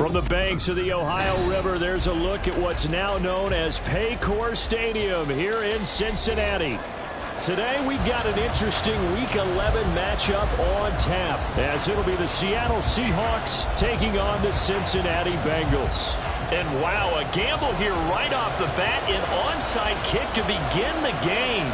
From the banks of the Ohio River, there's a look at what's now known as Paycor Stadium here in Cincinnati. Today, we've got an interesting Week 11 matchup on tap, as it'll be the Seattle Seahawks taking on the Cincinnati Bengals. And wow, a gamble here right off the bat, an onside kick to begin the game.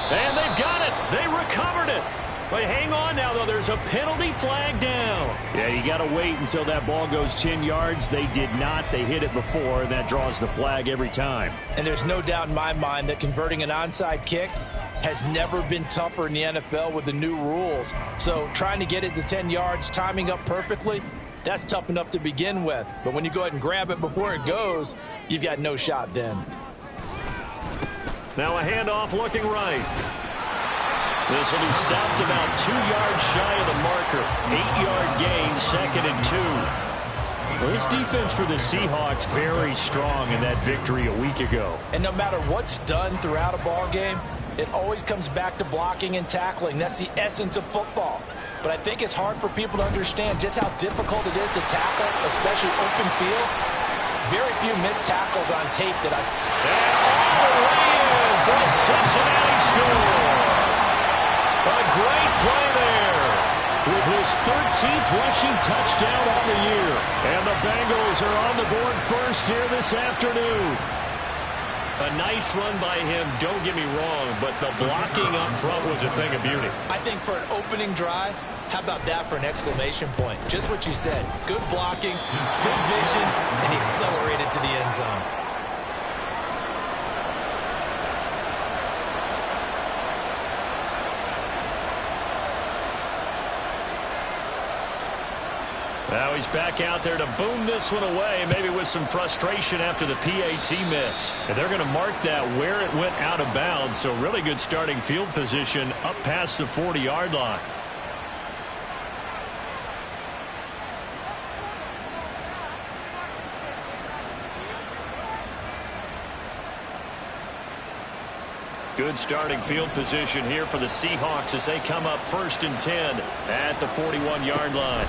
And they've got it. They recovered it. But hang on now, though. There's a penalty flag down. Yeah, you got to wait until that ball goes 10 yards. They did not. They hit it before, and that draws the flag every time. And there's no doubt in my mind that converting an onside kick has never been tougher in the NFL with the new rules. So trying to get it to 10 yards, timing up perfectly, that's tough enough to begin with. But when you go ahead and grab it before it goes, you've got no shot then. Now a handoff looking right. This will be stopped about 2 yards shy of the marker. 8-yard gain, 2nd and 2. Well, this defense for the Seahawks very strong in that victory a week ago. And no matter what's done throughout a ball game, it always comes back to blocking and tackling. That's the essence of football. But I think it's hard for people to understand just how difficult it is to tackle, especially open field. Very few missed tackles on tape that I see. And all the way in for a Cincinnati score. A great play there with his 13th rushing touchdown on the year. And the Bengals are on the board first here this afternoon. A nice run by him, don't get me wrong, but the blocking up front was a thing of beauty. I think for an opening drive, how about that for an exclamation point? Just what you said. Good blocking, good vision, and he accelerated to the end zone. Now he's back out there to boom this one away, maybe with some frustration after the PAT miss. And they're going to mark that where it went out of bounds, so really good starting field position up past the 40-yard line. Good starting field position here for the Seahawks as they come up 1st and 10 at the 41-yard line.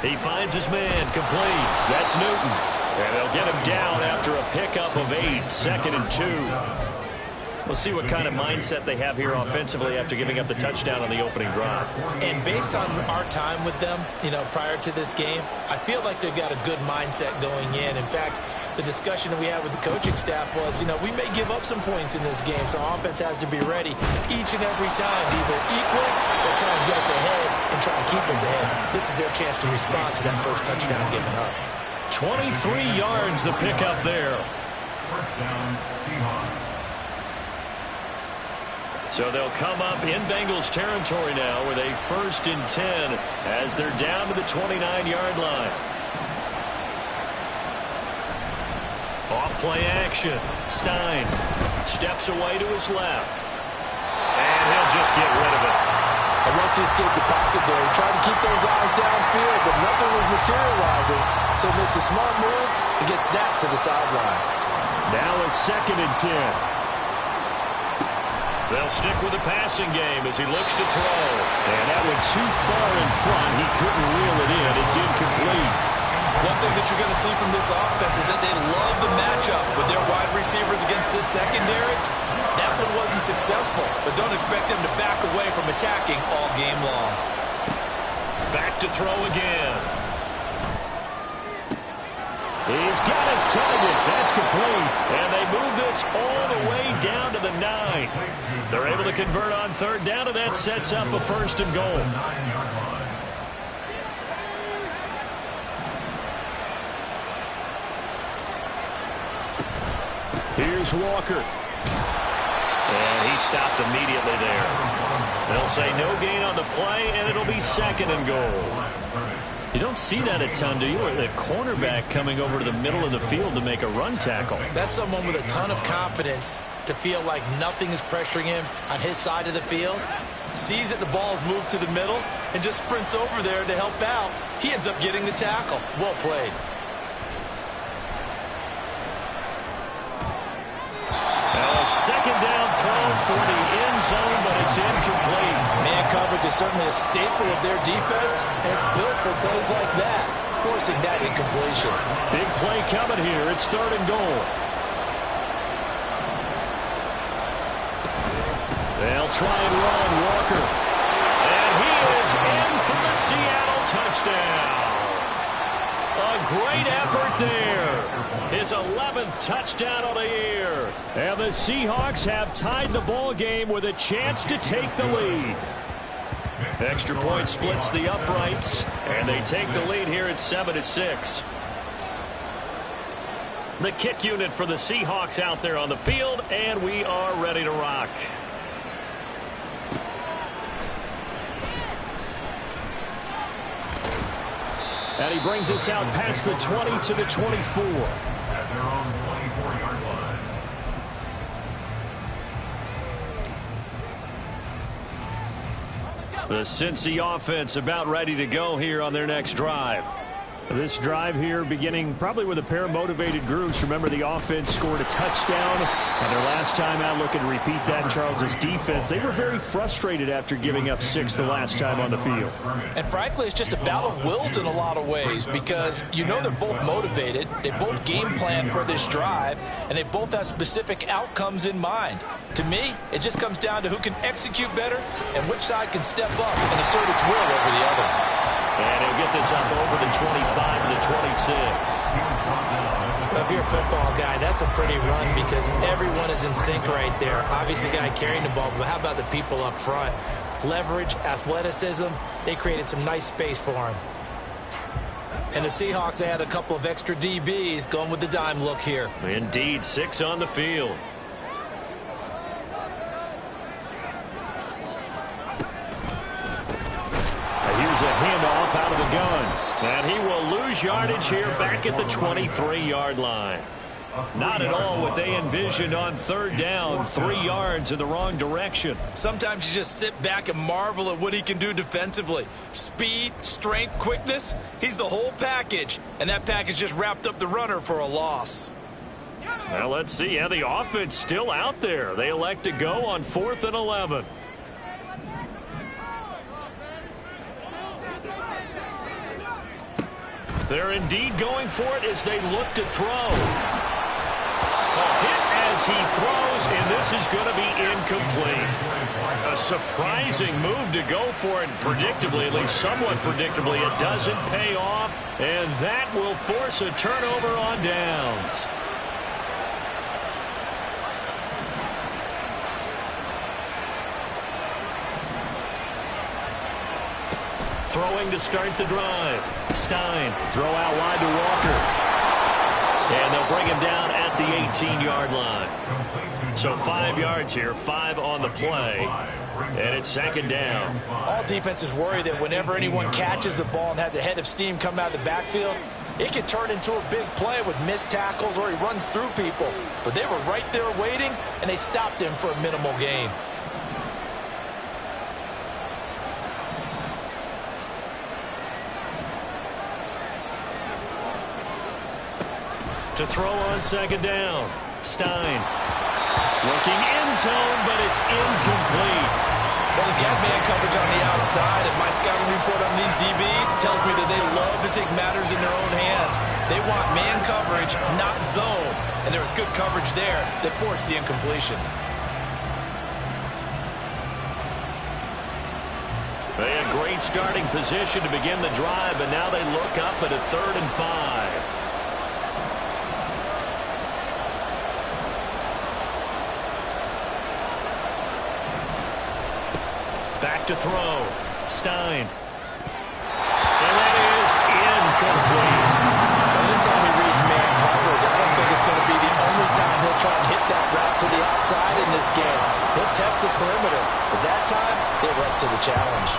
He finds his man, complete. That's Newton. And they'll get him down after a pickup of 8, 2nd and 2. We'll see what kind of mindset they have here offensively after giving up the touchdown on the opening drive. And based on our time with them, prior to this game, I feel like they've got a good mindset going in. In fact, the discussion that we had with the coaching staff was, we may give up some points in this game, so our offense has to be ready each and every time to either equal or try and get us ahead and try and keep us ahead. This is their chance to respond to that first touchdown given up. 23 yards the pickup there. First down, Seahawks. So they'll come up in Bengals territory now with a 1st and 10 as they're down to the 29-yard line. Off-play action. Stein steps away to his left. And he'll just get rid of it. And once he escaped the pocket there, he tried to keep those eyes downfield, but nothing was materializing. So he makes a smart move and gets that to the sideline. Now a 2nd and 10. They'll stick with the passing game as he looks to throw. And that went too far in front. He couldn't reel it in. It's incomplete. One thing that you're going to see from this offense is that they love the matchup with their wide receivers against this secondary. That one wasn't successful, but don't expect them to back away from attacking all game long. Back to throw again. He's got his target. That's complete. And they move this all the way down to the 9. They're able to convert on 3rd down, and that sets up a 1st and goal. Here's Walker. And he stopped immediately there. They'll say no gain on the play, and it'll be 2nd and goal. You don't see that a ton, do you? The cornerback coming over to the middle of the field to make a run tackle. That's someone with a ton of confidence to feel like nothing is pressuring him on his side of the field. Sees that the ball's moved to the middle and just sprints over there to help out. He ends up getting the tackle. Well played. Now second down throw for the end zone, but it's incomplete. Man coverage is certainly a staple of their defense, and it's built for plays like that, forcing that incompletion. Big play coming here. It's third and goal. They'll try and run Walker. And he is in for the Seattle touchdown. A great effort there. His 11th touchdown of the year. And the Seahawks have tied the ball game with a chance to take the lead. Extra point splits the uprights, and they take the lead here at 7-6. The kick unit for the Seahawks out there on the field, and we are ready to rock. And he brings us out past the 20 to the 24. At their own 24-yard line. The Cincy offense about ready to go here on their next drive. This drive here beginning probably with a pair of motivated groups. Remember, the offense scored a touchdown, and their last time out looking to repeat that in Charles's defense. They were very frustrated after giving up 6 the last time on the field. And frankly, it's just a battle of wills in a lot of ways because you know they're both motivated. They both game plan for this drive, and they both have specific outcomes in mind. To me, it just comes down to who can execute better and which side can step up and assert its will over the other. And he'll get this up over the 25 to the 26. If you're a football guy, that's a pretty run because everyone is in sync right there. Obviously, the guy carrying the ball, but how about the people up front? Leverage, athleticism, they created some nice space for him. And the Seahawks had a couple of extra DBs going with the dime look here. Indeed, 6 on the field. Here's a handoff out of the gun. And he will lose yardage here back at the 23-yard line. Not at all what they envisioned on third down. 3 yards in the wrong direction. Sometimes you just sit back and marvel at what he can do defensively. Speed, strength, quickness. He's the whole package. And that package just wrapped up the runner for a loss. Well, let's see. Yeah, the offense still out there. They elect to go on 4th and 11. They're indeed going for it as they look to throw. A hit as he throws, and this is going to be incomplete. A surprising move to go for it, predictably, at least somewhat predictably. It doesn't pay off, and that will force a turnover on downs. Throwing to start the drive. Stein, throw out wide to Walker. And they'll bring him down at the 18-yard line. So 5 yards here, 5 on the play. And it's second down. All defenses worry that whenever anyone catches the ball and has a head of steam come out of the backfield, it can turn into a big play with missed tackles or he runs through people. But they were right there waiting, and they stopped him for a minimal gain. To throw on second down. Stein. Looking end zone, but it's incomplete. Well, if you have man coverage on the outside, and my scouting report on these DBs tells me that they love to take matters in their own hands. They want man coverage, not zone. And there was good coverage there that forced the incompletion. They had great starting position to begin the drive, but now they look up at a 3rd and 5. Back to throw. Stein. And that is incomplete. Well, anytime he reads man coverage, I don't think it's going to be the only time he'll try and hit that route to the outside in this game. He'll test the perimeter. But that time, they were up to the challenge.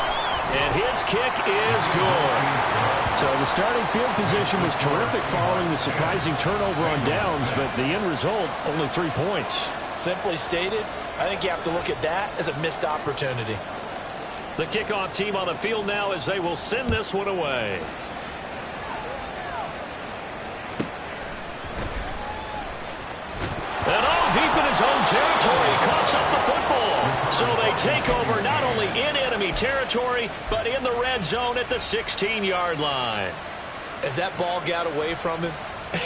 And his kick is good. So the starting field position was terrific following the surprising turnover on downs, but the end result, only 3 points. Simply stated, I think you have to look at that as a missed opportunity. The kickoff team on the field now as they will send this one away. And all deep in his own territory. takeover not only in enemy territory, but in the red zone at the 16-yard line. As that ball got away from him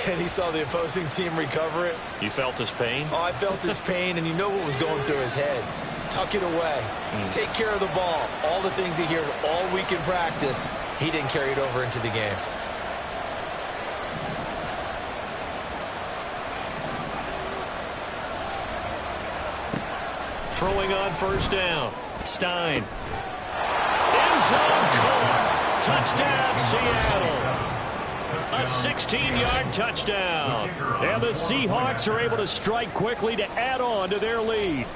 and he saw the opposing team recover it. You felt his pain? Oh, I felt his pain, and you know what was going through his head. Tuck it away. Take care of the ball. All the things he hears all week in practice, he didn't carry it over into the game. Throwing on first down. Stein. End zone caught. Touchdown, Seattle. A 16-yard touchdown. And the Seahawks are able to strike quickly to add on to their lead.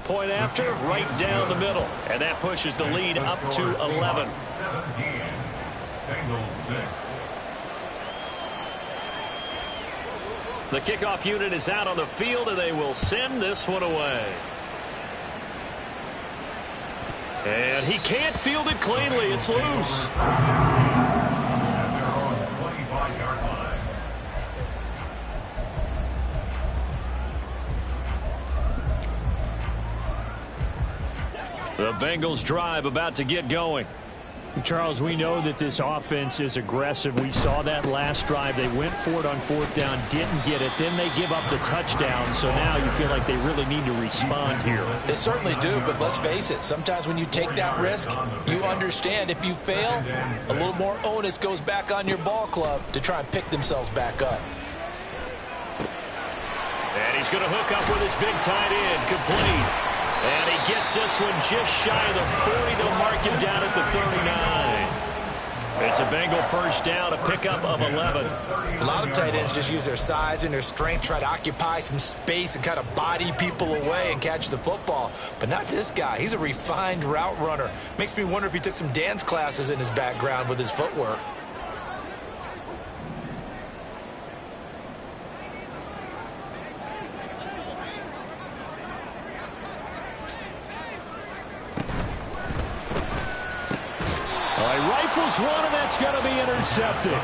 Point after, right down the middle. And that pushes the lead up to 11. 17. Bengals 6. The kickoff unit is out on the field, and they will send this one away. And he can't field it cleanly. It's loose. At their own 25-yard line. The Bengals drive about to get going. Charles, we know that this offense is aggressive. We saw that last drive. They went for it on fourth down, didn't get it. Then they give up the touchdown. So now you feel like they really need to respond here. They certainly do, but let's face it. Sometimes when you take that risk, you understand if you fail, a little more onus goes back on your ball club to try and pick themselves back up. And he's going to hook up with his big tight end, complete. And he gets this one just shy of the 40. They'll mark him down at the 39. It's a Bengal first down, a pickup of 11. A lot of tight ends just use their size and their strength, try to occupy some space and kind of body people away and catch the football. But not this guy. He's a refined route runner. Makes me wonder if he took some dance classes in his background with his footwork. Rifles one, and that's going to be intercepted.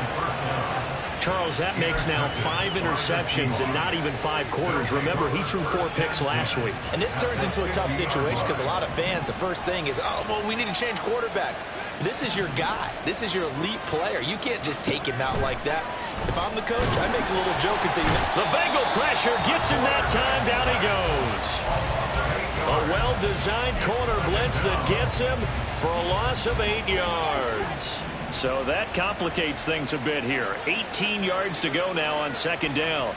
Charles, that makes now 5 interceptions in not even 5 quarters. Remember, he threw 4 picks last week. And this turns into a tough situation because a lot of fans, the first thing is, oh, well, we need to change quarterbacks. This is your guy. This is your elite player. You can't just take him out like that. If I'm the coach, I make a little joke and say, the Bengal pressure gets him that time. Down he goes. A well-designed corner blitz that gets him for a loss of 8 yards. So that complicates things a bit here. 18 yards to go now on second down.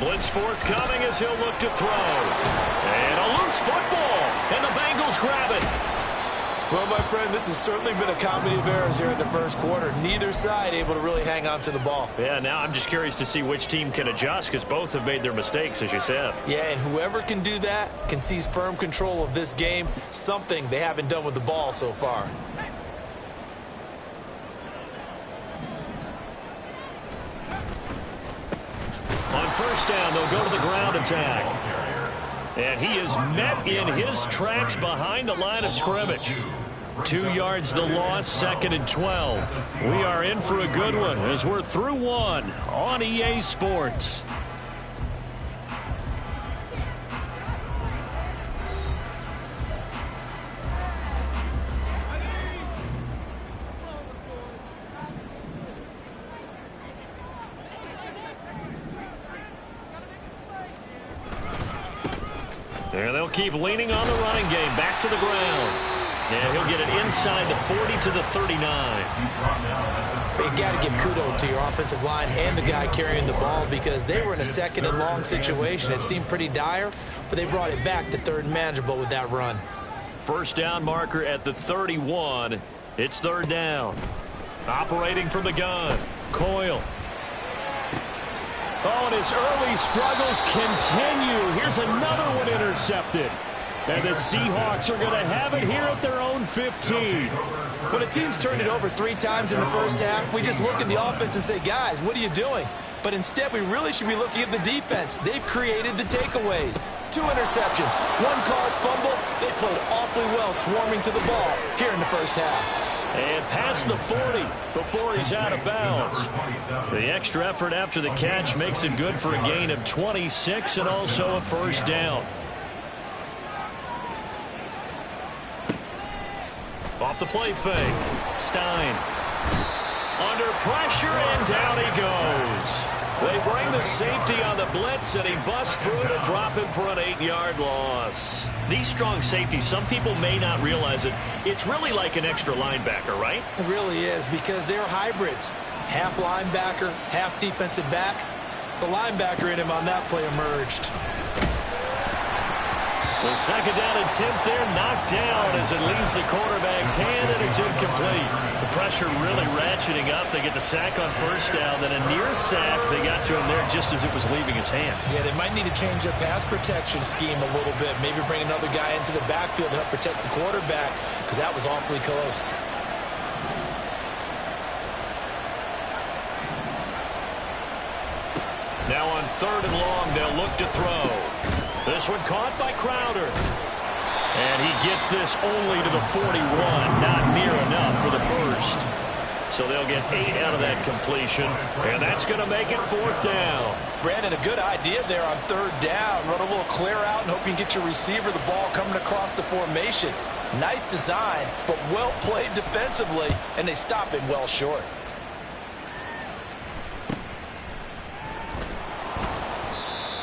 Blitz forthcoming as he'll look to throw. And a loose football. And the Bengals grab it. well, my friend, this has certainly been a comedy of errors here in the first quarter. Neither side able to really hang on to the ball. Yeah, now I'm just curious to see which team can adjust because both have made their mistakes, as you said. Yeah, and whoever can do that can seize firm control of this game, something they haven't done with the ball so far. On first down, they'll go to the ground attack. And he is met in his tracks behind the line of scrimmage. 2 yards the loss, 2nd and 12. We are in for a good one as we're through one on EA Sports. And they'll keep leaning on the running game. Back to the ground. And he'll get it inside the 40 to the 39. You got to give kudos to your offensive line and the guy carrying the ball because they were in a 2nd and long situation. It seemed pretty dire, but they brought it back to 3rd and manageable with that run. First down marker at the 31. It's 3rd down. Operating from the gun. Coyle. Oh, and his early struggles continue. Here's another one intercepted. And the Seahawks are going to have it here at their own 15. When a team's turned it over 3 times in the first half, we just look at the offense and say, guys, what are you doing? But instead, we really should be looking at the defense. They've created the takeaways. 2 interceptions. One caused fumble. They played awfully well swarming to the ball here in the first half. And past the 40 before he's out of bounds. The extra effort after the catch makes it good for a gain of 26 and also a first down. Off the play fake. Stein. Under pressure, and down he goes. They bring the safety on the blitz, and he busts through to drop him for an 8-yard loss. These strong safeties, some people may not realize it. It's really like an extra linebacker, right? It really is, because they're hybrids. Half linebacker, half defensive back. The linebacker in him on that play emerged. The second down attempt there knocked down as it leaves the quarterback's hand, and it's incomplete. The pressure really ratcheting up. They get the sack on first down, then a near sack. They got to him there just as it was leaving his hand. Yeah, they might need to change their pass protection scheme a little bit. Maybe bring another guy into the backfield to help protect the quarterback, because that was awfully close. Now on 3rd and long, they'll look to throw. This one caught by Crowder. And he gets this only to the 41. Not near enough for the first. So they'll get 8 out of that completion. And that's going to make it 4th down. Brandon, a good idea there on 3rd down. Run a little clear out and hope you can get your receiver the ball coming across the formation. Nice design, but well played defensively. And they stop him well short.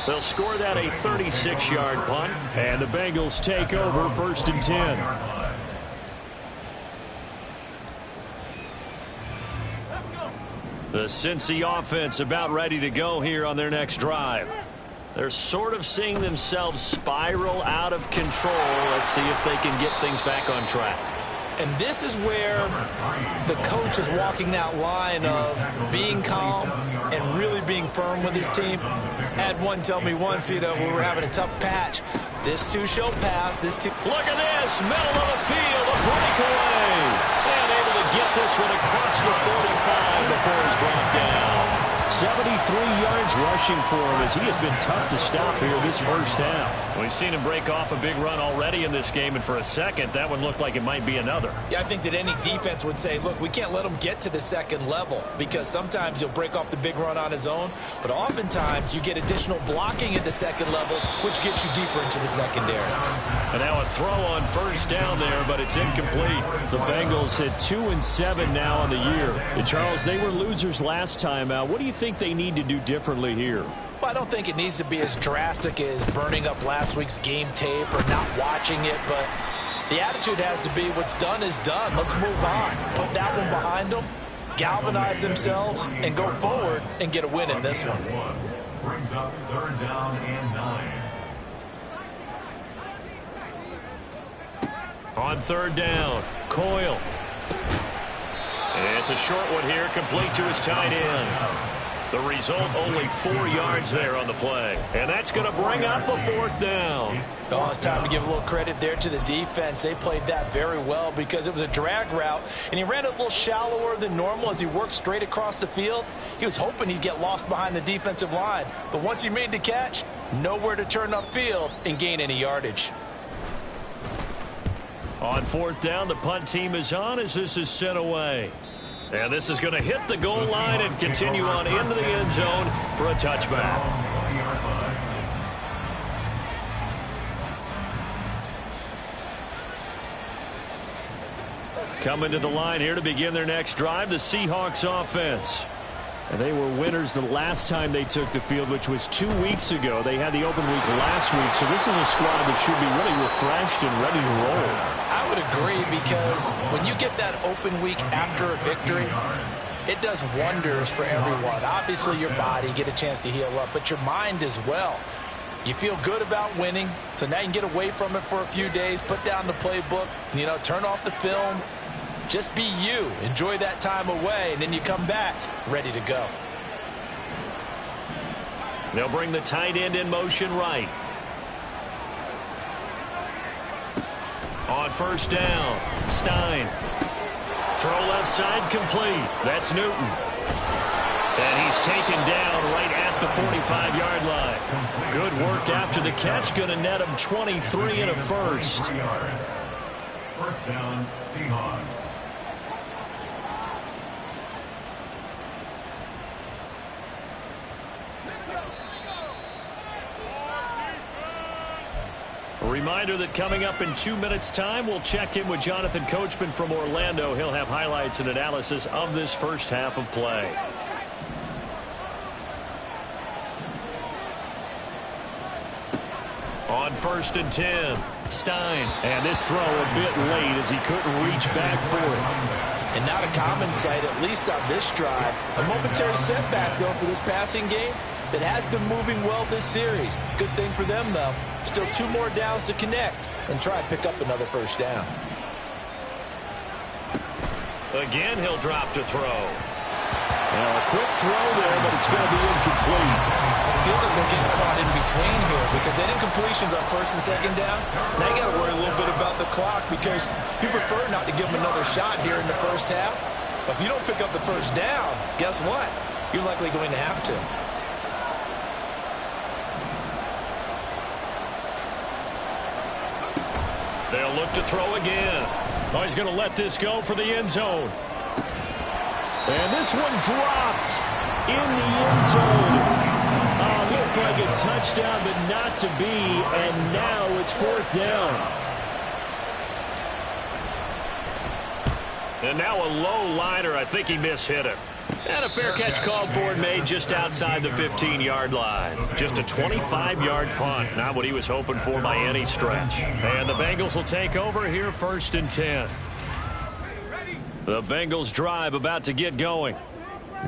They'll score that a 36-yard punt, and the Bengals take over 1st and 10. The Cincy offense about ready to go here on their next drive. They're sort of seeing themselves spiral out of control. Let's see if they can get things back on track. And this is where the coach is walking that line of being calm and really being firm with his team. I had one tell me once, we were having a tough patch. This too shall pass. This too. Look at this. Middle of the field. A breakaway. And able to get this one across the 45 before he's brought down. 73 yards rushing for him as he has been tough to stop here this first half. We've seen him break off a big run already in this game, and for a second, that one looked like it might be another. Yeah, I think that any defense would say, look, we can't let him get to the second level, because sometimes he'll break off the big run on his own, but oftentimes you get additional blocking at the second level, which gets you deeper into the secondary. And now a throw on first down there, but it's incomplete. The Bengals hit 2-7 now on the year. And Charles, they were losers last time out. What do you think they need to do differently here? Well, I don't think it needs to be as drastic as burning up last week's game tape or not watching it, but the attitude has to be what's done is done. Let's move on. Put that one behind them, galvanize themselves, and go forward and get a win in this one. Brings up 3rd down and 9. On 3rd down, Coyle. It's a short one here, complete to his tight end. The result, only 4 yards there on the play. And that's going to bring up a 4th down. Oh, it's time to give a little credit there to the defense. They played that very well because it was a drag route, and he ran it a little shallower than normal as he worked straight across the field. He was hoping he'd get lost behind the defensive line. But once he made the catch, nowhere to turn upfield and gain any yardage. On 4th down, the punt team is on as this is sent away. And this is going to hit the goal line and continue on into the end zone for a touchback. Coming to the line here to begin their next drive, the Seahawks offense. And they were winners the last time they took the field, which was 2 weeks ago. They had the open week last week, so this is a squad that should be really refreshed and ready to roll. I would agree, because when you get that open week after a victory, it does wonders for everyone. Obviously, your body, get a chance to heal up, but your mind as well. You feel good about winning, so now you can get away from it for a few days, put down the playbook, turn off the film. Just be you. Enjoy that time away, and then you come back ready to go. They'll bring the tight end in motion right. On 1st down, Stein. Throw left side complete. That's Newton. And he's taken down right at the 45-yard line. Good work after the catch. Going to net him 23 and a first. First down, Seahawks. A reminder that coming up in 2 minutes' time, we'll check in with Jonathan Coachman from Orlando. He'll have highlights and analysis of this first half of play. On 1st and 10, Stein. And this throw a bit late as he couldn't reach back for it. And not a common sight, at least on this drive. A momentary setback, though, for this passing game that has been moving well this series. Good thing for them, though. Still 2 more downs to connect and try and pick up another first down. Again, he'll drop to throw. Now, a quick throw there, but it's going to be incomplete. Feels like they're getting caught in between here because that incompletion's on 1st and 2nd down. Now you got to worry a little bit about the clock because you prefer not to give them another shot here in the first half. But if you don't pick up the first down, guess what? You're likely going to have to. They'll look to throw again. Oh, he's going to let this go for the end zone. And this one dropped in the end zone. Looked like a touchdown, but not to be. And now it's 4th down. And now a low liner. I think he mishit it. And a fair catch called for and made just outside the 15-yard line. Just a 25-yard punt. Not what he was hoping for by any stretch. And the Bengals will take over here 1st and 10. The Bengals drive about to get going.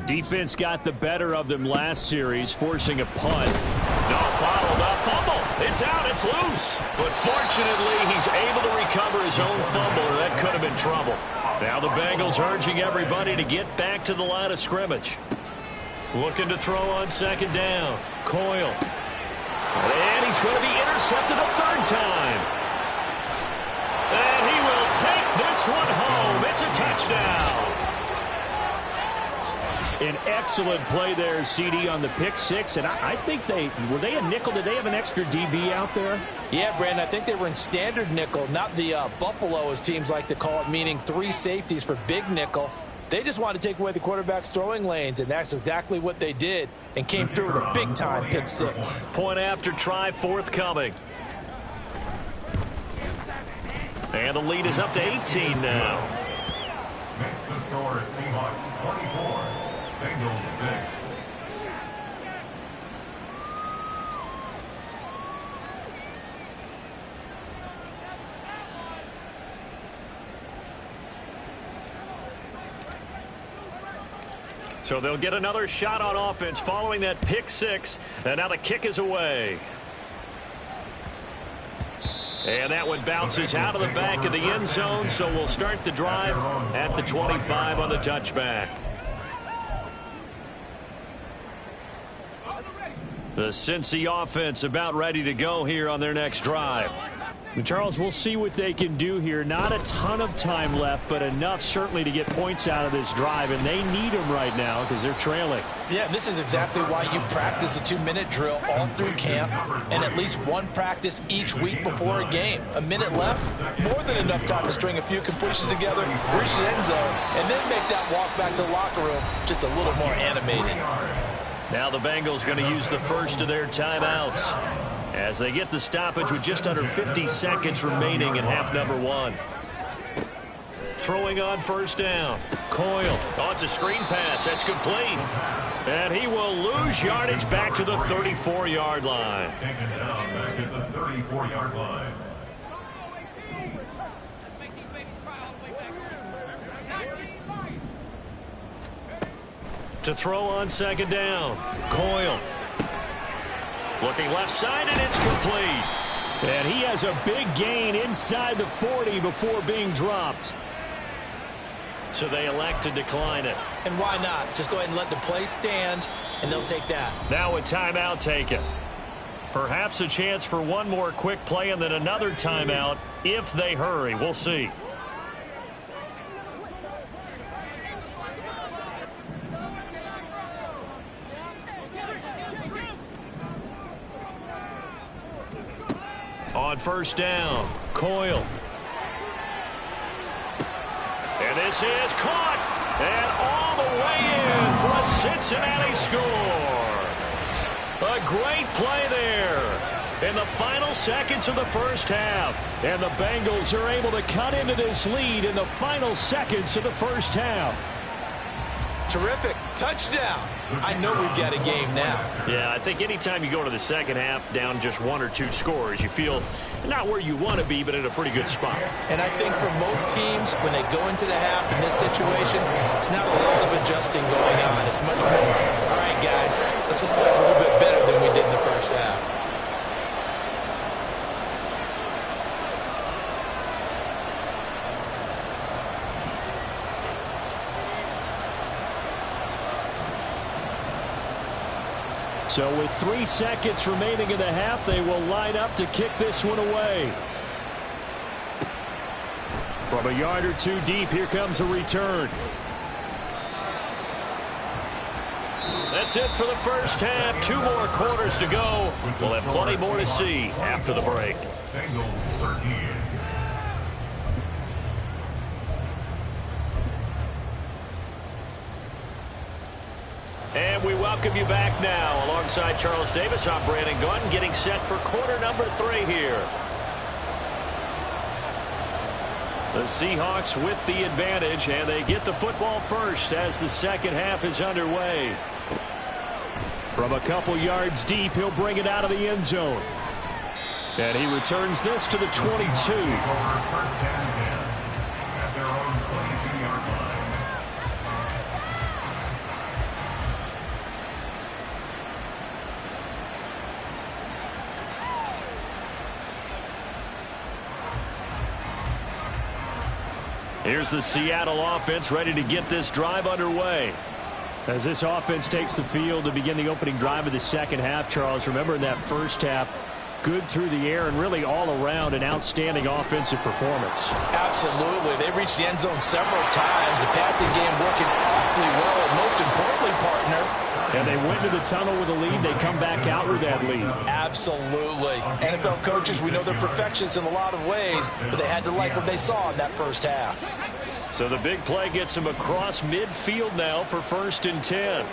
Defense got the better of them last series, forcing a punt. No, bottled up, fumble. It's out, it's loose. But fortunately, he's able to recover his own fumble, or that could have been trouble. Now the Bengals urging everybody to get back to the line of scrimmage. Looking to throw on 2nd down. Coyle. And he's going to be intercepted a 3rd time. And he will take this one home. It's a touchdown. An excellent play there, CD, on the pick 6. And I think were they a nickel? Did they have an extra DB out there? Yeah, Brandon, I think they were in standard nickel, not the Buffalo, as teams like to call it, meaning 3 safeties for big nickel. They just wanted to take away the quarterback's throwing lanes, and that's exactly what they did and came through with a big-time pick 6. Point after try forthcoming. And the lead is up to 18 now. Makes the score Seahawks 24, Bengals 6. So they'll get another shot on offense following that pick 6. And now the kick is away. And that one bounces out of the back of the end zone, so we'll start the drive at the 25 on the touchback. The Cincy offense about ready to go here on their next drive. Charles, we'll see what they can do here. Not a ton of time left, but enough certainly to get points out of this drive, and they need them right now because they're trailing. Yeah, this is exactly why you practice a 2-minute drill all through camp and at least one practice each week before a game. A minute left, more than enough time to string a few completions together, reach the end zone, and then make that walk back to the locker room just a little more animated. Now the Bengals going to use the first of their timeouts as they get the stoppage with just under 50 seconds remaining in half number 1. Throwing on 1st down. Coyle. Oh, it's a screen pass. That's complete. And he will lose yardage back to the 34-yard line. Taken down back at the 34-yard line. To throw on 2nd down. Coyle. Looking left side, and it's complete. And he has a big gain inside the 40 before being dropped. So they elect to decline it. And why not? Just go ahead and let the play stand, and they'll take that. Now a timeout taken. Perhaps a chance for one more quick play and then another timeout if they hurry. We'll see. on first down. Coyle. And this is caught. And all the way in for a Cincinnati score. A great play there in the final seconds of the first half. And the Bengals are able to cut into this lead in the final seconds of the first half. Terrific. Touchdown. I know we've got a game now. Yeah, I think anytime you go to the second half down just 1 or 2 scores, you feel not where you want to be, but in a pretty good spot. And I think for most teams, when they go into the half in this situation, it's not a lot of adjusting going on. It's much more, all right, guys, let's just play a little bit better than we did in the first half. So with 3 seconds remaining in the half, they will line up to kick this one away. From a yard or 2 deep, here comes a return. That's it for the first half. 2 more quarters to go. We'll have plenty more to see after the break. Bengals 13. And we welcome you back now. Alongside Charles Davis, I'm Brandon Gunn, getting set for quarter number 3 here. The Seahawks with the advantage, and they get the football first as the second half is underway. From a couple yards deep, he'll bring it out of the end zone. And he returns this to the 22. First and 10 at their own 22-yard line. Here's the Seattle offense ready to get this drive underway. As this offense takes the field to begin the opening drive of the second half, Charles, remember in that first half, good through the air and really all around an outstanding offensive performance. Absolutely. They reached the end zone several times. The passing game working awfully well. And most importantly, partner, and they went to the tunnel with a lead. They come back out with that lead. absolutely. NFL coaches, we know they're perfectionists in a lot of ways, but they had to like what they saw in that first half. So the big play gets him across midfield now for first and 10.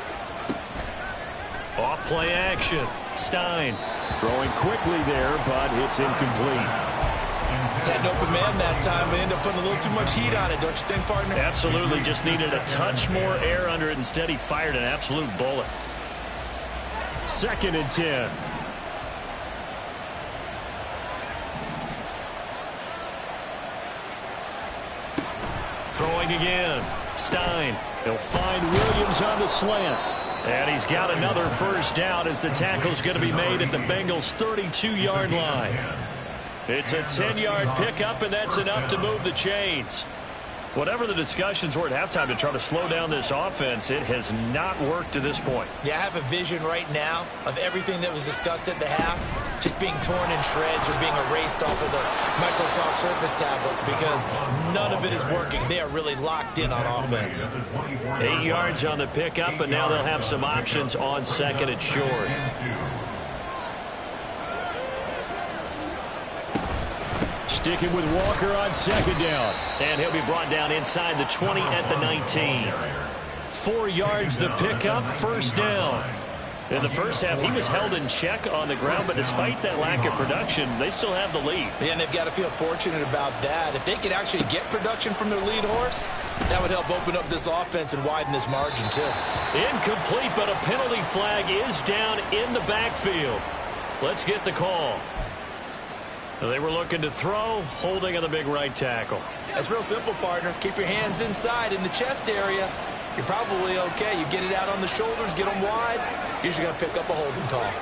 Off play action. Stein throwing quickly there, but it's incomplete. Had an open man that time, but ended up putting a little too much heat on it, don't you think, partner? Absolutely. Just needed a touch more air under it. Instead, he fired an absolute bullet. Second and 10. Throwing again. Stein. He'll find Williams on the slant. And he's got another first down as the tackle's going to be made at the Bengals' 32-yard line. It's a 10-yard pickup, and that's enough to move the chains. Whatever the discussions were at halftime to try to slow down this offense, it has not worked to this point. Yeah, I have a vision right now of everything that was discussed at the half just being torn in shreds or being erased off of the Microsoft Surface tablets because none of it is working. They are really locked in on offense. 8 yards on the pickup, and now they'll have some options on second and short. Sticking with Walker on second down. And he'll be brought down inside the 20 at the 19. 4 yards the pickup, first down. In the first half, he was held in check on the ground, but despite that lack of production, they still have the lead. Yeah, and they've got to feel fortunate about that. If they could actually get production from their lead horse, that would help open up this offense and widen this margin, too. Incomplete, but a penalty flag is down in the backfield. Let's get the call. They were looking to throw, holding on the big right tackle. That's real simple, partner. Keep your hands inside in the chest area. You're probably okay. You get it out on the shoulders, get them wide. Usually going to pick up a holding call.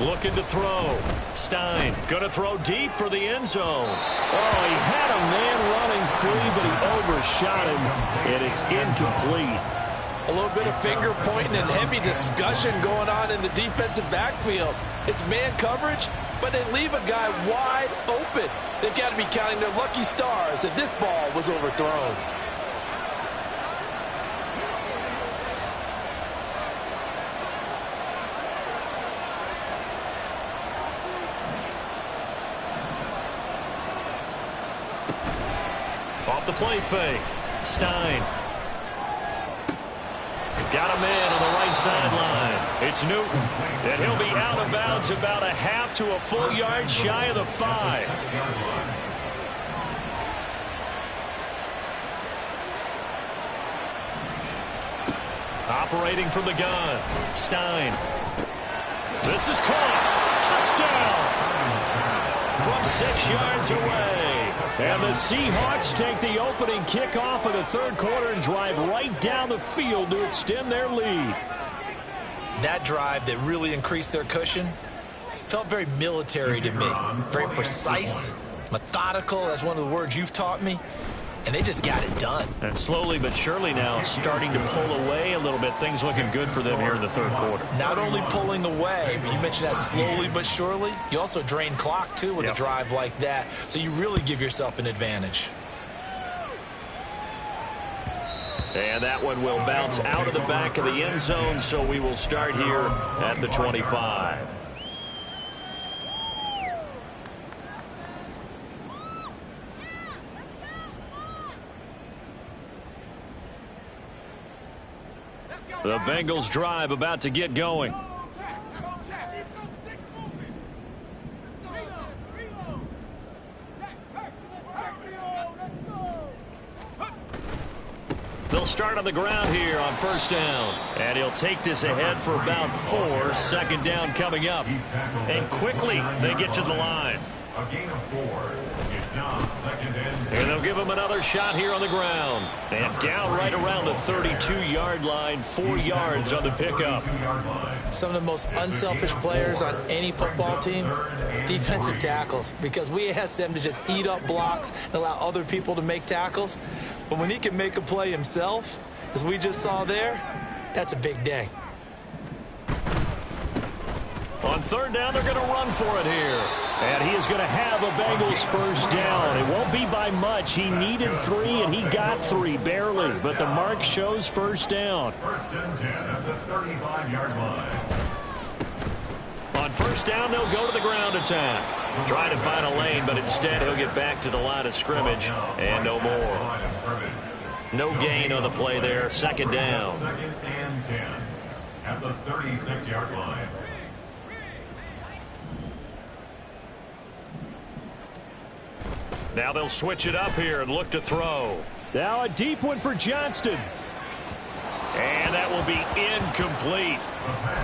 Looking to throw. Stein going to throw deep for the end zone. Oh, he had a man running free, but he overshot him, and it's incomplete. A little bit of finger pointing and heavy discussion going on in the defensive backfield. It's man coverage, but they leave a guy wide open. They've got to be counting their lucky stars if this ball was overthrown. Off the play fake. Stein. Got a man on the right sideline. It's Newton. And he'll be out of bounds about a half to a full yard shy of the 5. Operating from the gun. Stein. This is caught. Touchdown. From 6 yards away. And the Seahawks take the opening kickoff of the third quarter and drive right down the field to extend their lead. That drive that really increased their cushion felt very military to me. Very precise, methodical. That's one of the words you've taught me. And they just got it done. And slowly but surely now starting to pull away a little bit. Things looking good for them here in the third quarter. Not only pulling away, but you mentioned that slowly but surely. You also drain clock, too, with a drive like that. So you really give yourself an advantage. And that one will bounce out of the back of the end zone, so we will start here at the 25. The Bengals drive about to get going. They'll start on the ground here on first down. And he'll take this ahead for about 4. Second down coming up. And quickly they get to the line. A gain of 4. It's now second and 6. And they'll give him another shot here on the ground. And down right around the 32-yard line. 4 yards on the pickup. Some of the most unselfish players on any football team, defensive tackles, because we ask them to just eat up blocks and allow other people to make tackles. But when he can make a play himself, as we just saw there, that's a big day. On third down, they're going to run for it here. And he is going to have a Bengals first down. It won't be by much. He needed 3, and he got 3, barely. But the mark shows first down. First and 10 at the 35-yard line. On first down, they'll go to the ground attack. Trying to find a lane, but instead he'll get back to the line of scrimmage. And no more. No gain on the play there. Second down. Second and 10 at the 36-yard line. Now they'll switch it up here and look to throw. Now a deep one for Johnston. And that will be incomplete.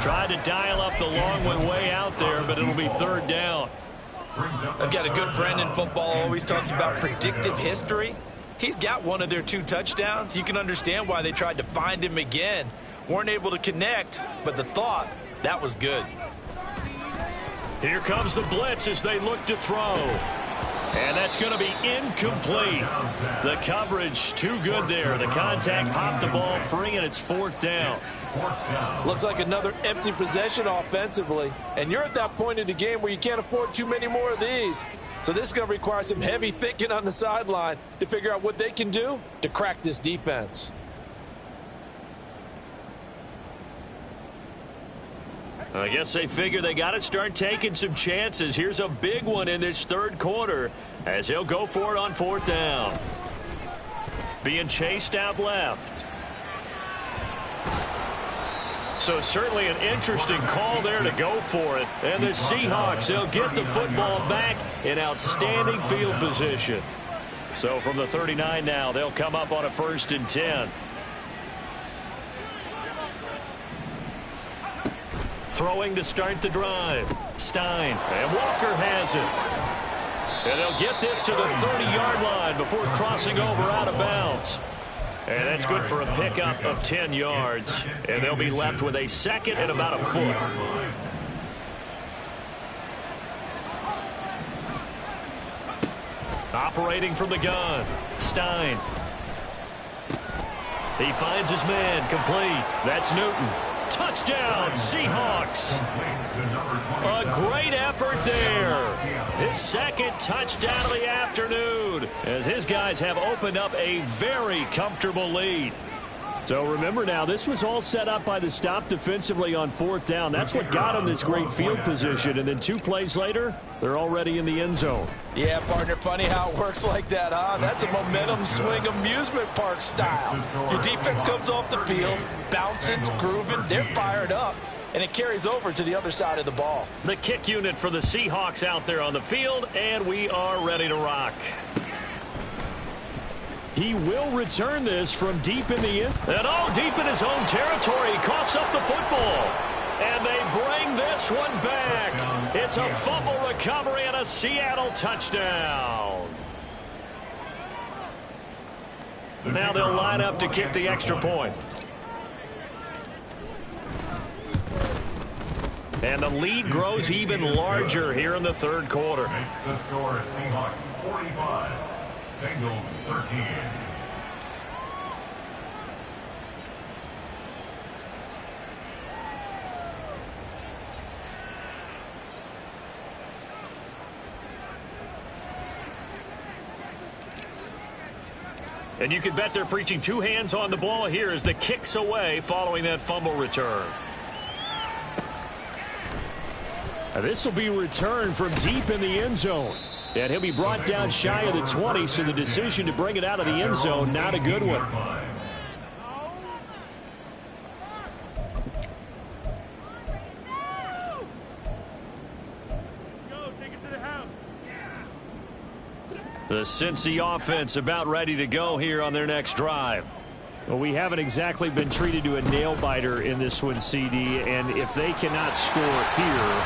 Tried to dial up the long one way out there, but it'll be third down. I've got a good friend in football, always talks about predictive history. He's got one of their 2 touchdowns. You can understand why they tried to find him again. Weren't able to connect, but the thought, that was good. Here comes the blitz as they look to throw. And that's going to be incomplete. The coverage too good there. The contact popped the ball free, and it's fourth down. Looks like another empty possession offensively. And you're at that point in the game where you can't afford too many more of these. So this is going to require some heavy thinking on the sideline to figure out what they can do to crack this defense. I guess they figure they got to start taking some chances. Here's a big one in this third quarter as he'll go for it on fourth down. Being chased out left. So certainly an interesting call there to go for it. And the Seahawks, they'll get the football back in outstanding field position. So from the 39 now, they'll come up on a first and 10. Throwing to start the drive. Stein. And Walker has it. And they'll get this to the 30-yard line before crossing over out of bounds. And that's good for a pickup of 10 yards. And they'll be left with a second and about a foot. Operating from the gun. Stein. He finds his man. Complete. That's Newton. Touchdown, Seahawks. A great effort there. His second touchdown of the afternoon as his guys have opened up a very comfortable lead. So remember now, this was all set up by the stop defensively on 4th down. That's what got them this great field position. And then 2 plays later, they're already in the end zone. Yeah, partner, funny how it works like that, huh? That's a momentum swing amusement park style. Your defense comes off the field, bouncing, grooving, they're fired up, and it carries over to the other side of the ball. The kick unit for the Seahawks out there on the field, and we are ready to rock. He will return this from deep in the end. And deep in his own territory. He coughs up the football. And they bring this one back. It's a fumble recovery and a Seattle touchdown. Now they'll line up to kick the extra point. And the lead grows even larger here in the 3rd quarter. Makes the score Seahawks 45. Bengals 13. And you can bet they're preaching 2 hands on the ball here as the kick's away following that fumble return. This will be returned from deep in the end zone. And he'll be brought down shy of the 20, so the decision to bring it out of the end zone, not a good one. The Cincy offense about ready to go here on their next drive. Well, we haven't exactly been treated to a nail-biter in this one, CD, and if they cannot score here,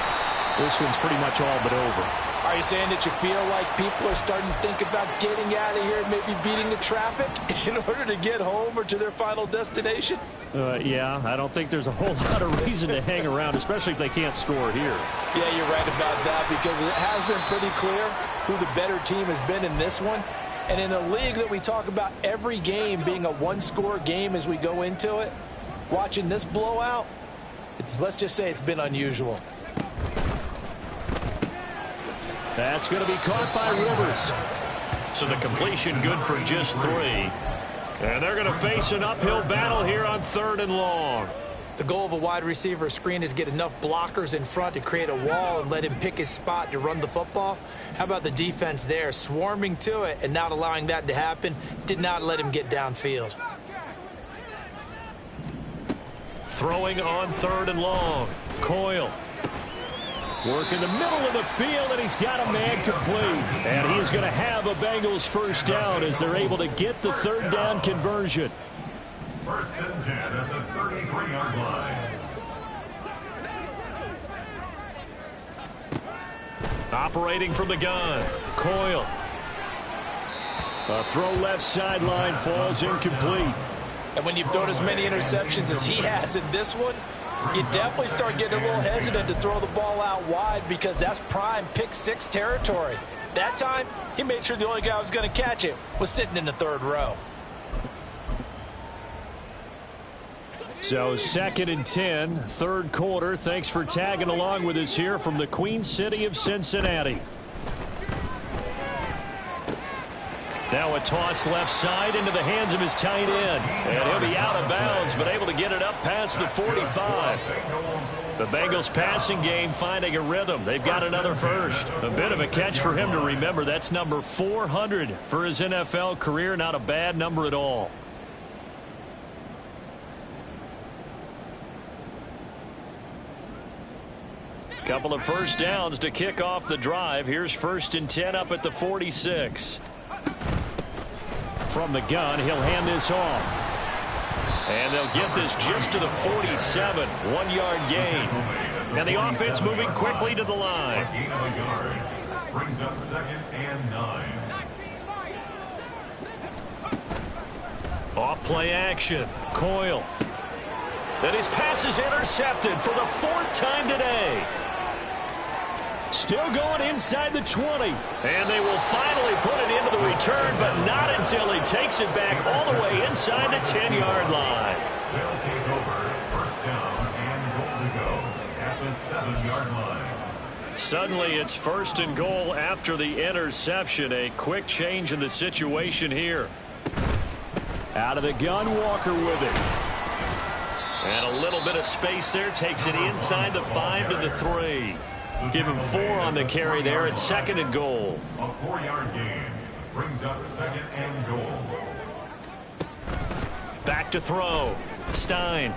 this one's pretty much all but over. Are you saying that you feel like people are starting to think about getting out of here and maybe beating the traffic in order to get home or to their final destination? Yeah, I don't think there's a whole lot of reason to hang around, especially if they can't score here. Yeah, you're right about that because it has been pretty clear who the better team has been in this one. And in a league that we talk about every game being a one-score game as we go into it, watching this blowout, let's just say it's been unusual. That's going to be caught by Rivers. So the completion good for just 3. And they're going to face an uphill battle here on 3rd and long. The goal of a wide receiver screen is get enough blockers in front to create a wall and let him pick his spot to run the football. How about the defense there, swarming to it and not allowing that to happen? Did not let him get downfield. Throwing on 3rd and long. Coyle. Work in the middle of the field, and he's got a man complete. And he's going to have a Bengals first down as they're able to get the 3rd down conversion. 1st and 10 at the 33-yard line. Operating from the gun. Coyle. A throw left sideline falls incomplete. And when you've thrown as many interceptions as he has in this one, you definitely start getting a little hesitant to throw the ball out wide because that's prime pick-6 territory. That time, he made sure the only guy who was going to catch it was sitting in the 3rd row. So 2nd and 10, 3rd quarter. Thanks for tagging along with us here from the Queen City of Cincinnati. Now a toss left side into the hands of his tight end. And he'll be out of bounds, but able to get it up past the 45. The Bengals passing game finding a rhythm. They've got another first. A bit of a catch for him to remember. That's number 400 for his NFL career. Not a bad number at all. Couple of first downs to kick off the drive. Here's 1st and 10 up at the 46. From the gun, he'll hand this off. And they'll get this just to the 47. 1-yard gain. And the offense moving quickly to the line. Brings up 2nd and 9. Off play action. Coyle. And his pass is intercepted for the 4th time today. Still going inside the 20. And they will finally put it into the return, but not until he takes it back all the way inside the 10-yard line. They'll take over 1st down and goal to go at the 7-yard line. Suddenly it's 1st and goal after the interception. A quick change in the situation here. Out of the gun, Walker with it. And a little bit of space there. Takes it inside the 5 to the 3. Give him 4 on the carry there at 2nd and goal. A 4-yard gain brings up 2nd and goal. Back to throw. Stein.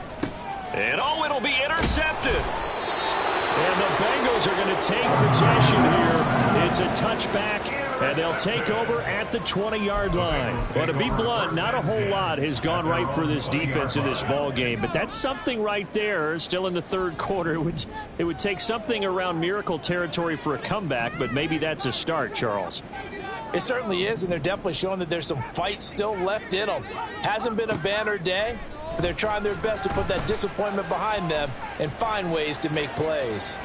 And oh, it'll be intercepted. And the Bengals are going to take possession here. It's a touchback, and they'll take over at the 20-yard line. Well, to be blunt, not a whole lot has gone right for this defense in this ball game, but that's something right there. Still in the third quarter, it would take something around miracle territory for a comeback, but maybe that's a start, Charles. It certainly is, and they're definitely showing that there's some fight still left in them. Hasn't been a banner day, but they're trying their best to put that disappointment behind them and find ways to make plays.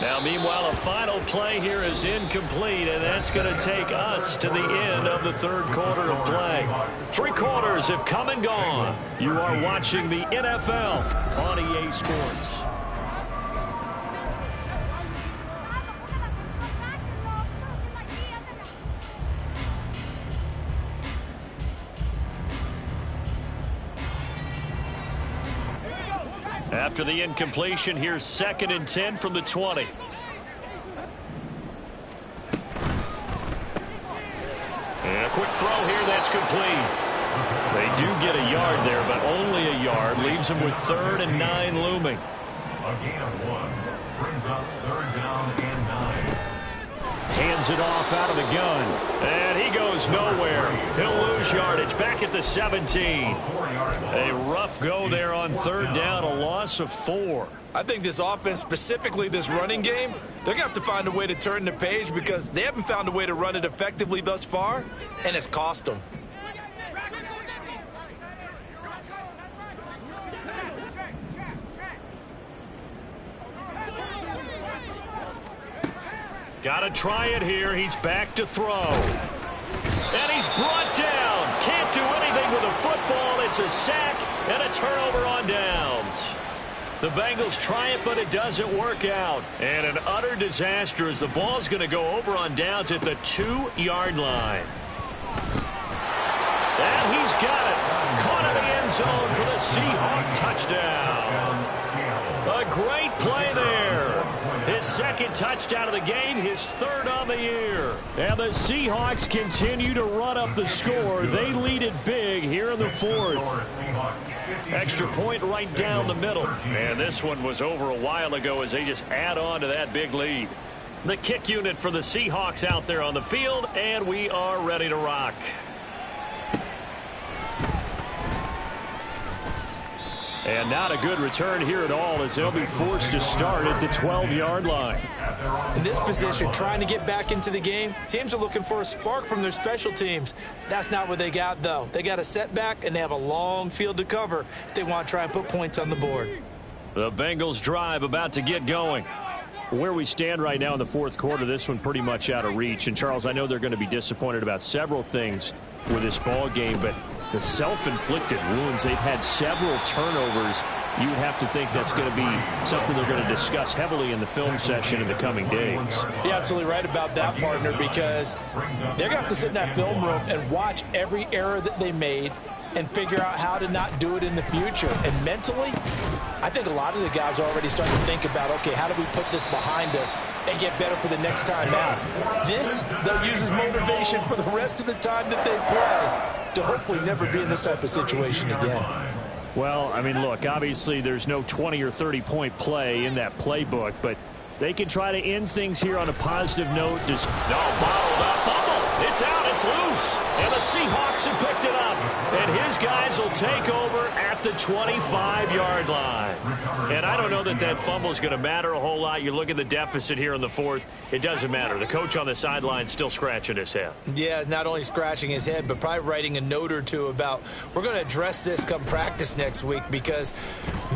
Now, meanwhile, a final play here is incomplete, and that's going to take us to the end of the third quarter of play. 3 quarters have come and gone. You are watching the NFL on EA Sports. After the incompletion, here's 2nd and 10 from the 20. And a quick throw here, that's complete. They do get a yard there, but only a yard. Leaves them with 3rd and 9 looming. A gain of 1 brings up 3rd down and 9. Hands it off out of the gun. And he goes nowhere. He'll lose yardage back at the 17. A rough go there on 3rd down, a loss of 4. I think this offense, specifically this running game, they're going to have to find a way to turn the page because they haven't found a way to run it effectively thus far, and it's cost them. Got to try it here. He's back to throw. And he's brought down. Can't do anything with a football. It's a sack and a turnover on downs. The Bengals try it, but it doesn't work out. And an utter disaster as the ball's going to go over on downs at the 2-yard line. And he's got it. Caught in the end zone for the Seahawk touchdown. A great play there. His 2nd touchdown of the game, his 3rd on the year. And the Seahawks continue to run up the score. They lead it big here in the 4th. Extra point right down the middle. And this one was over a while ago as they just add on to that big lead. The kick unit for the Seahawks out there on the field, and we are ready to rock. And not a good return here at all as they'll be forced to start at the 12-yard line. In this position, trying to get back into the game, teams are looking for a spark from their special teams. That's not what they got, though. They got a setback, and they have a long field to cover if they want to try and put points on the board. The Bengals drive about to get going. Where we stand right now in the 4th quarter, this one pretty much out of reach. And, Charles, I know they're going to be disappointed about several things with this ball game, but the self-inflicted wounds, they've had several turnovers. You would have to think that's going to be something they're going to discuss heavily in the film session in the coming days. You're absolutely right about that, partner, because they're going to have to sit in that film room and watch every error that they made and figure out how to not do it in the future. And mentally, I think a lot of the guys are already starting to think about, okay, how do we put this behind us and get better for the next time out? This, they'll use as motivation for the rest of the time that they play to hopefully never be in this type of situation again. Well, I mean, look, obviously there's no 20 or 30-point play in that playbook, but they can try to end things here on a positive note. Just bottled up fumble. It's out. It's loose. And the Seahawks have picked it up. And his guys will take over at the 25-yard line. And I don't know that that fumble is going to matter a whole lot. You look at the deficit here in the 4th. It doesn't matter. The coach on the sideline still scratching his head. Yeah, not only scratching his head, but probably writing a note or two about we're going to address this come practice next week because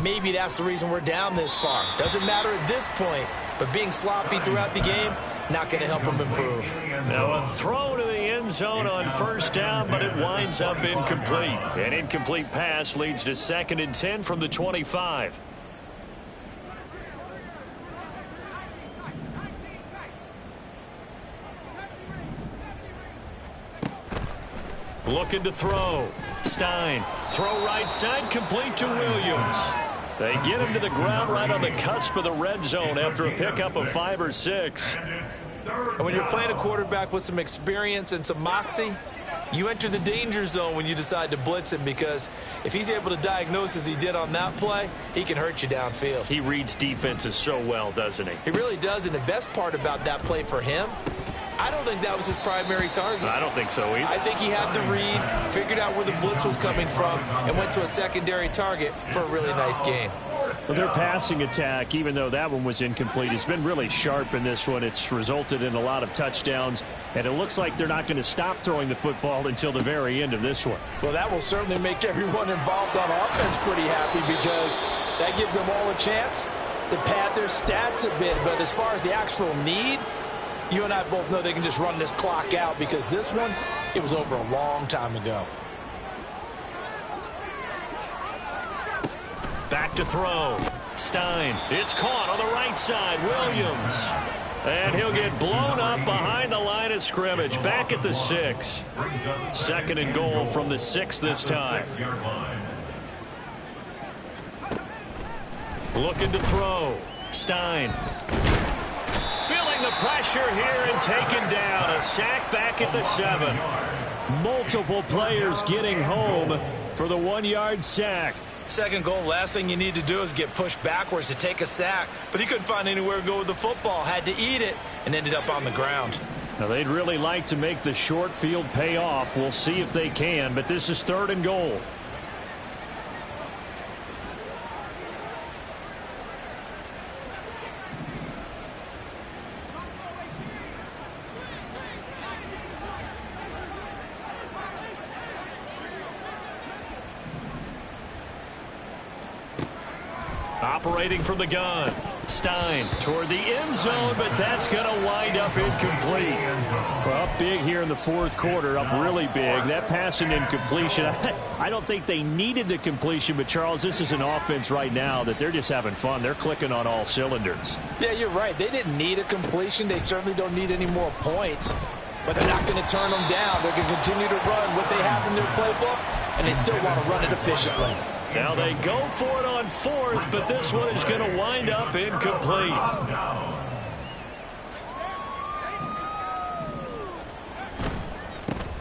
maybe that's the reason we're down this far. Doesn't matter at this point, but being sloppy throughout the game, not going to help them improve. Now a throw to the end zone on 1st down, but it winds up incomplete. An incomplete pass leads to 2nd and 10 from the 25. Looking to throw. Stein. Throw right side, complete to Williams. They get him to the ground right on the cusp of the red zone after a pickup of 5 or 6. And when you're playing a quarterback with some experience and some moxie, you enter the danger zone when you decide to blitz him, because if he's able to diagnose as he did on that play, he can hurt you downfield. He reads defenses so well, doesn't he? He really does, and the best part about that play for him, I don't think that was his primary target. I don't think so either. I think he had the read, figured out where the blitz was coming from, and went to a secondary target for a really nice gain. Well, their passing attack, even though that one was incomplete, has been really sharp in this one. It's resulted in a lot of touchdowns, and it looks like they're not going to stop throwing the football until the very end of this one. Well, that will certainly make everyone involved on offense pretty happy, because that gives them all a chance to pad their stats a bit. But as far as the actual need, you and I both know they can just run this clock out, because this one, it was over a long time ago. Back to throw. Stein. It's caught on the right side. Williams. And he'll get blown up behind the line of scrimmage. Back at the 6. 2nd and goal from the 6 this time. Looking to throw. Stein. Feeling the pressure here and taken down. A sack back at the 7. Multiple players getting home for the 1-yard sack. 2nd goal, last thing you need to do is get pushed backwards to take a sack. But he couldn't find anywhere to go with the football, had to eat it, and ended up on the ground. Now, they'd really like to make the short field pay off. We'll see if they can, but this is 3rd and goal. Operating from the gun. Stein toward the end zone, but that's going to wind up incomplete. Well, up big here in the 4th quarter, up really big. That pass and incompletion, I don't think they needed the completion, but Charles, this is an offense right now that they're just having fun. They're clicking on all cylinders. Yeah, you're right. They didn't need a completion. They certainly don't need any more points, but they're not going to turn them down. They're going to continue to run what they have in their playbook, and they still want to run it efficiently. Now they go for it on 4th, but this one is going to wind up incomplete.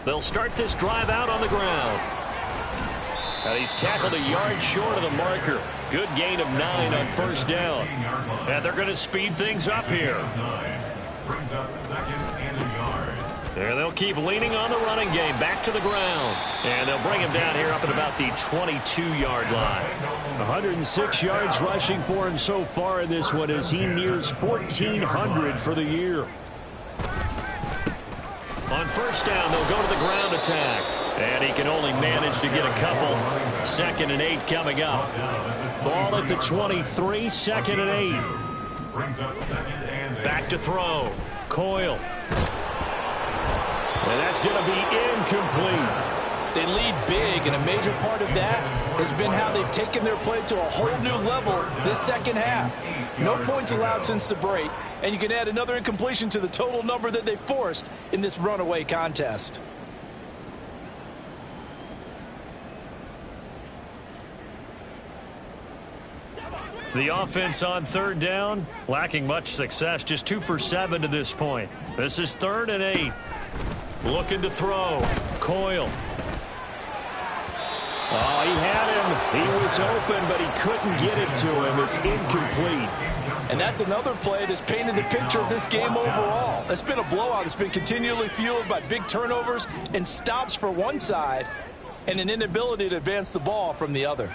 They'll start this drive out on the ground. And he's tackled a yard short of the marker. Good gain of 9 on 1st down. And they're going to speed things up here. Brings up 2nd and a yard. And they'll keep leaning on the running game. Back to the ground. And they'll bring him down here up at about the 22-yard line. 106 yards rushing for him so far in this one as he nears 1,400 for the year. On 1st down, they'll go to the ground attack. And he can only manage to get a couple. 2nd and 8 coming up. Ball at the 23, 2nd and 8. Brings up 2nd and 8. Back to throw. Coyle. And that's going to be incomplete. They lead big, and a major part of that has been how they've taken their play to a whole new level this 2nd half. No points allowed since the break, and you can add another incompletion to the total number that they forced in this runaway contest. The offense on 3rd down, lacking much success, just 2 for 7 to this point. This is 3rd and 8. Looking to throw. Coyle. Oh, he had him. He was open, but he couldn't get it to him. It's incomplete. And that's another play that's painted the picture of this game overall. It's been a blowout. It's been continually fueled by big turnovers and stops for one side and an inability to advance the ball from the other.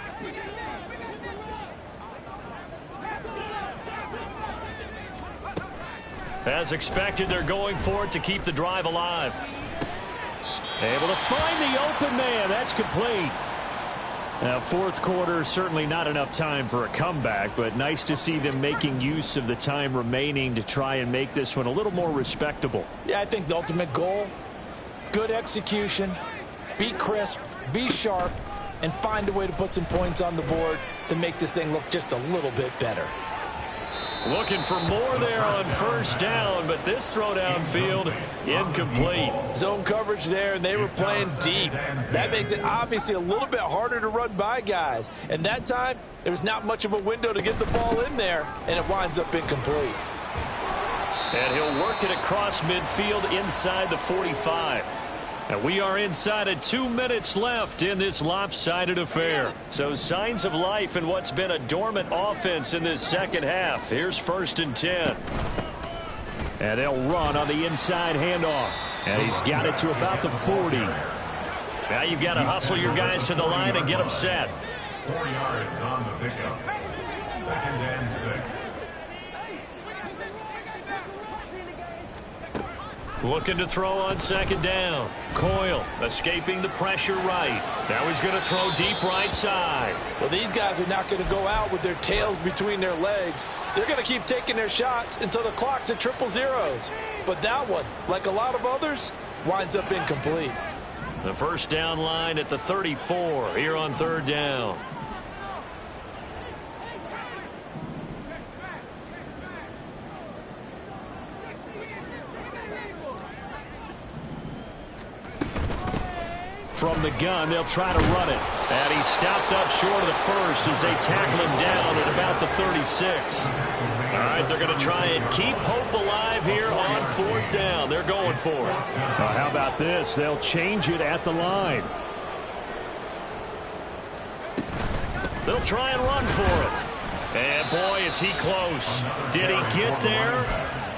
As expected, they're going for it to keep the drive alive. Able to find the open man. That's complete. Now, 4th quarter, certainly not enough time for a comeback, but nice to see them making use of the time remaining to try and make this one a little more respectable. Yeah, I think the ultimate goal, good execution, be crisp, be sharp, and find a way to put some points on the board to make this thing look just a little bit better. Looking for more there on first down, but this throw downfield incomplete. Zone coverage there, and they were playing deep. That makes it obviously a little bit harder to run by guys. And that time, there was not much of a window to get the ball in there, and it winds up incomplete. And he'll work it across midfield inside the 45. And we are inside of 2 minutes left in this lopsided affair. So signs of life in what's been a dormant offense in this second half. Here's 1st and 10. And they'll run on the inside handoff. And he's got it to about the 40. Now you've got to hustle your guys to the line and get them set. 4 yards on the pickup. 2nd and 6. Looking to throw on 2nd down. Coyle escaping the pressure right. Now he's going to throw deep right side. Well, these guys are not going to go out with their tails between their legs. They're going to keep taking their shots until the clock's at 000. But that one, like a lot of others, winds up incomplete. The first down line at the 34 here on 3rd down. From the gun, they'll try to run it. And he's stopped up short of the first as they tackle him down at about the 36. All right, they're going to try and keep hope alive here on 4th down. They're going for it. How about this? They'll change it at the line. They'll try and run for it. And boy, is he close. Did he get there?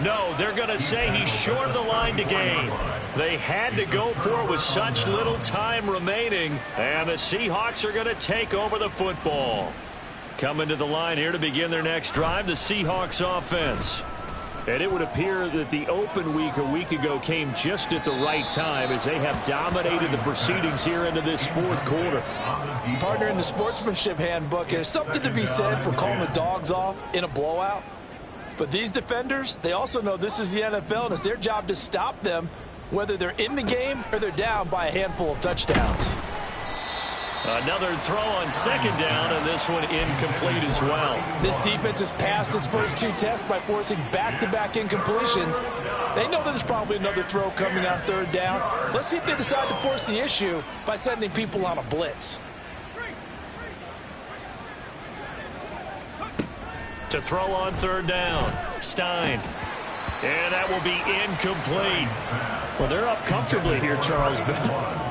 No, they're going to say he's short of the line to gain. They had to go for it with such little time remaining. And the Seahawks are going to take over the football. Coming to the line here to begin their next drive, the Seahawks offense. And it would appear that the open week a week ago came just at the right time as they have dominated the proceedings here into this 4th quarter. Partner, in the sportsmanship handbook, there's something to be said for calling the dogs off in a blowout. But these defenders, they also know this is the NFL, and it's their job to stop them, whether they're in the game or they're down by a handful of touchdowns. Another throw on 2nd down, and this one incomplete as well. This defense has passed its first 2 tests by forcing back-to-back incompletions. They know there's probably another throw coming on 3rd down. Let's see if they decide to force the issue by sending people on a blitz. To throw on 3rd down, Stein. And that will be incomplete. Well, they're up comfortably here, Charles, but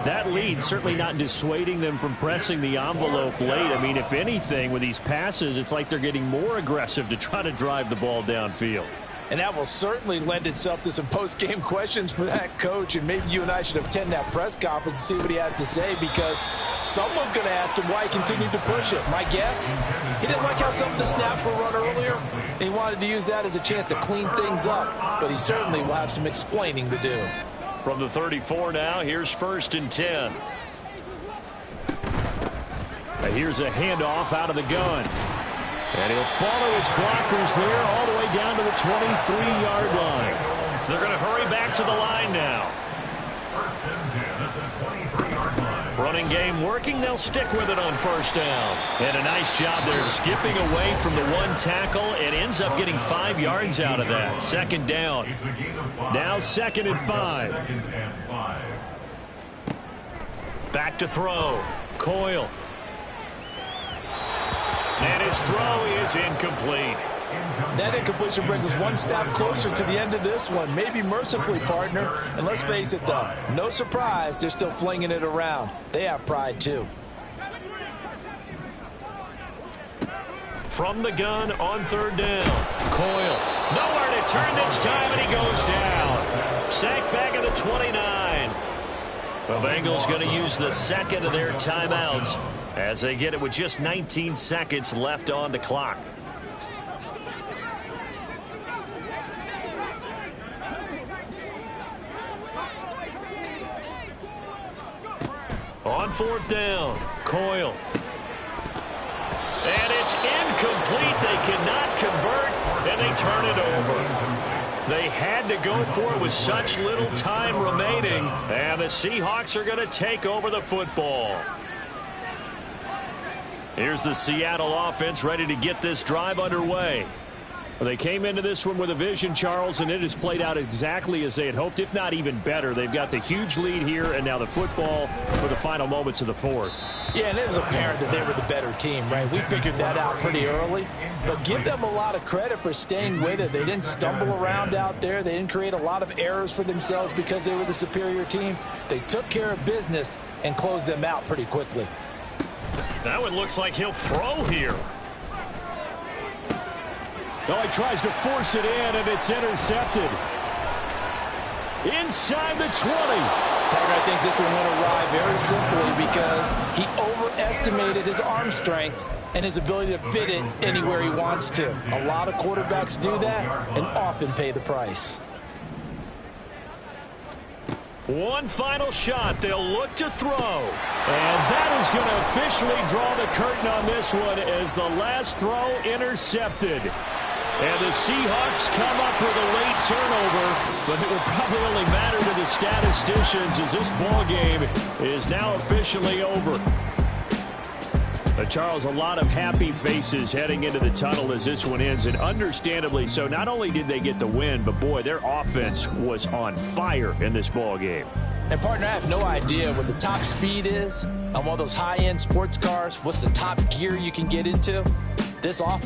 that lead certainly not dissuading them from pressing the envelope late. I mean, if anything, with these passes, it's like they're getting more aggressive to try to drive the ball downfield. And that will certainly lend itself to some post-game questions for that coach. And maybe you and I should attend that press conference and see what he has to say, because someone's going to ask him why he continued to push it. My guess, he didn't like how some of the snaps were run earlier, and he wanted to use that as a chance to clean things up. But he certainly will have some explaining to do. From the 34 now, here's 1st and 10. Here's a handoff out of the gun. And he'll follow his blockers there all the way down to the 23-yard line. They're going to hurry back to the line now. 1st and 10 at the 23-yard line. Running game working. They'll stick with it on 1st down. And a nice job there skipping away from the 1 tackle and ends up getting 5 yards out of that. 2nd down. Now 2nd and 5. 2nd and 5. Back to throw. Coyle. And his throw is incomplete. That incompletion brings us one step closer to the end of this one. Maybe mercifully, partner. And let's face it, though, no surprise, they're still flinging it around. They have pride, too. From the gun on 3rd down. Coyle. Nowhere to turn this time, and he goes down. Sacked back at the 29. The Bengals going to use the 2nd of their timeouts as they get it with just 19 seconds left on the clock. On 4th down, Coyle. And it's incomplete. They cannot convert, and they turn it over. They had to go for it with such little time remaining, and the Seahawks are going to take over the football. Here's the Seattle offense ready to get this drive underway. Well, they came into this one with a vision, Charles, and it has played out exactly as they had hoped, if not even better. They've got the huge lead here, and now the football for the final moments of the fourth. Yeah, and it was apparent that they were the better team, right? We figured that out pretty early, but give them a lot of credit for staying with it. They didn't stumble around out there. They didn't create a lot of errors for themselves because they were the superior team. They took care of business and closed them out pretty quickly. That one looks like he'll throw here. Oh, he tries to force it in, and it's intercepted. Inside the 20. Parker, I think this one went awry very simply because he overestimated his arm strength and his ability to fit it anywhere he wants to. A lot of quarterbacks do that and often pay the price. One final shot. They'll look to throw. And that is going to officially draw the curtain on this one as the last throw intercepted. And the Seahawks come up with a late turnover, but it will probably only matter to the statisticians as this ball game is now officially over. But Charles, a lot of happy faces heading into the tunnel as this one ends, and understandably so. Not only did they get the win, but boy, their offense was on fire in this ball game. And partner, I have no idea what the top speed is on one of those high-end sports cars. What's the top gear you can get into? This offense